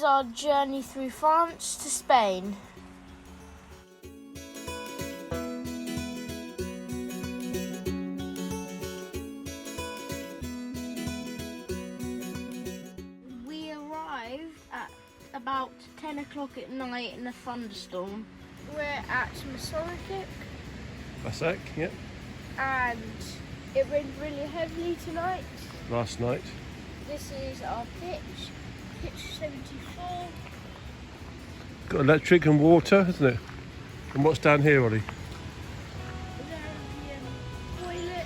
our journey through France to Spain. We arrived at about 10 o'clock at night in a thunderstorm. We're at Massiac, yep. and it rained really heavily tonight. Last night. This is our pitch 74. Got electric and water, isn't it? And what's down here, Ollie? Toilet.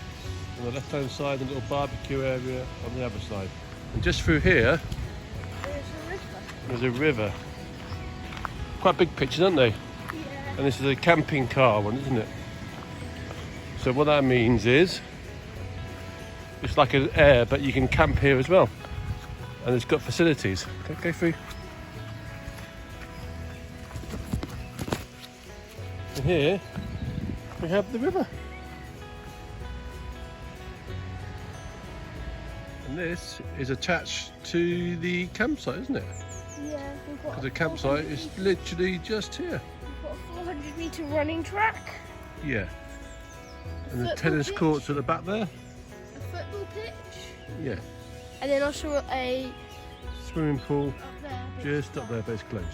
On the left hand side, a little barbecue area on the other side. And just through here, there's a river. Quite big pictures, aren't they? Yeah. And this is a camping car one, isn't it? So what that means is, it's like an air, but you can camp here as well. And it's got facilities. Go through. And here, we have the river. And this is attached to the campsite, isn't it? Yeah, we've got Because the campsite is literally just here. We've got a 400-metre running track. Yeah. And the Football tennis pitch. courts at the back there. A football pitch. Yeah. And then also a Swimming pool up there. just up there, but it's closed.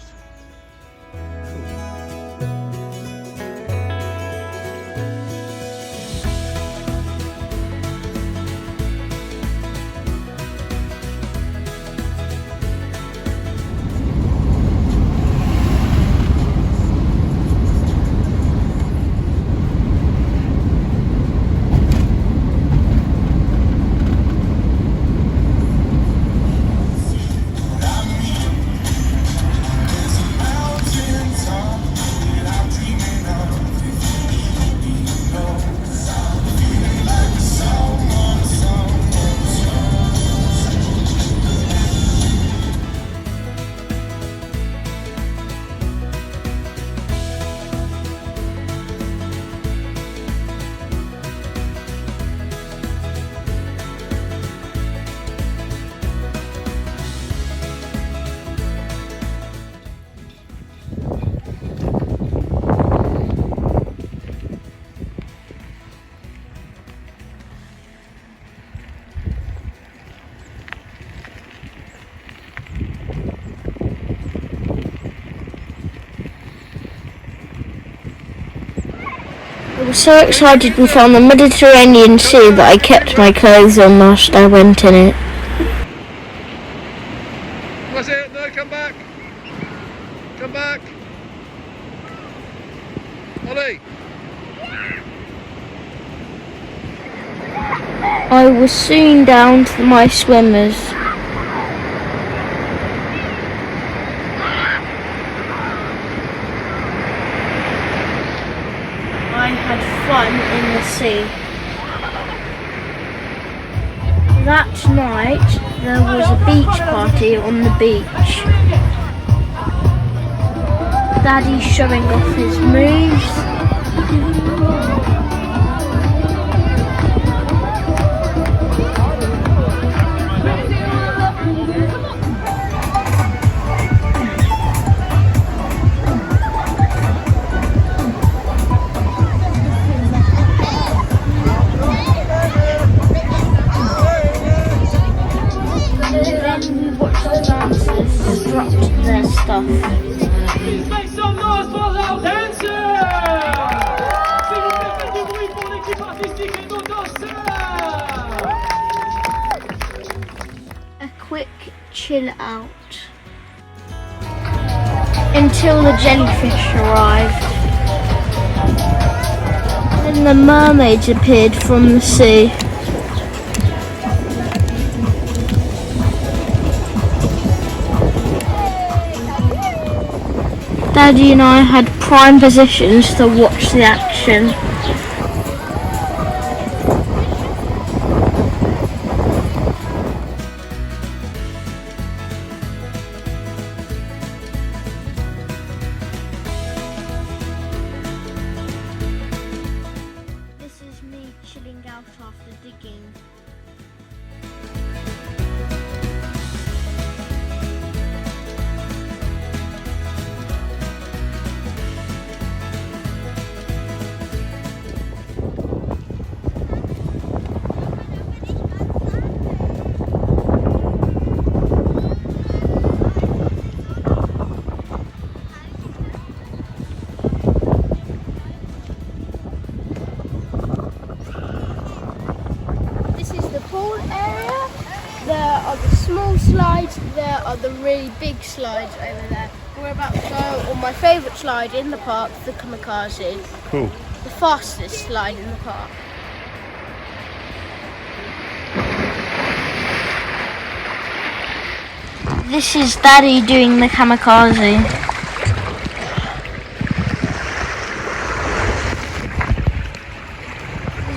I was so excited we found the Mediterranean Sea that I kept my clothes on whilst I went in it. That's it. No, come back. Come back. Ollie. I was soon down to my swimmers. I had fun in the sea. That night there was a beach party on the beach. Daddy's showing off his moves. Dropped their stuff. Please make some noise for our dancers! S'il vous plaît, faites du bruit pour l'équipe artistique et nos danseurs! A quick chill out until the jellyfish arrived. Then the mermaids appeared from the sea. Daddy and I had prime positions to watch the action. This is me chilling out after digging. are the really big slides over there. We're about to go on my favourite slide in the park, the Kamikaze. Cool. The fastest slide in the park. This is Daddy doing the Kamikaze.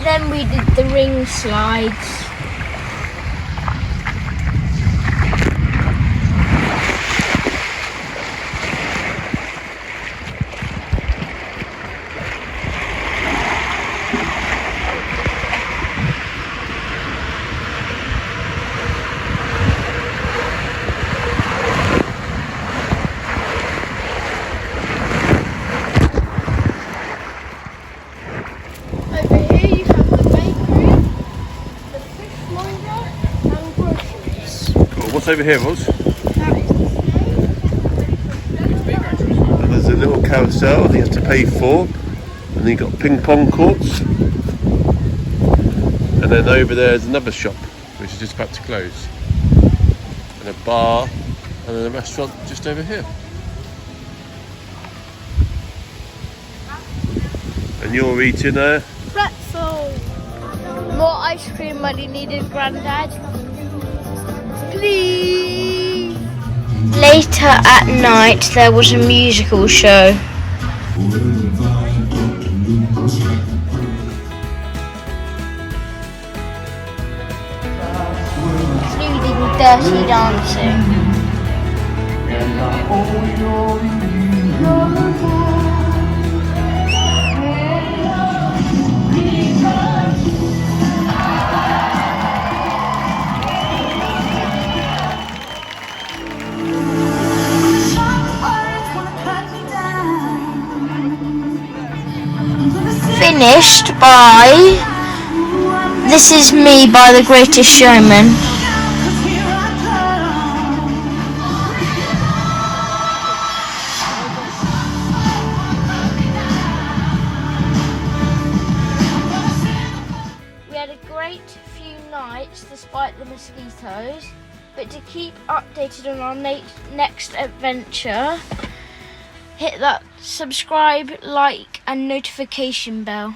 Then we did the ring slides. What's over here, Roz? And there's a little carousel that you have to pay for, and then you've got ping pong courts, and then over there is another shop which is just about to close, and a bar, and then a restaurant just over here. And you're eating a pretzel. More ice cream money needed, Grandad. Please. Later at night there was a musical show. Including dirty dancing. Finished by This Is Me by The Greatest Showman. We had a great few nights despite the mosquitoes, but to keep updated on our next adventure, hit that subscribe, like and notification bell.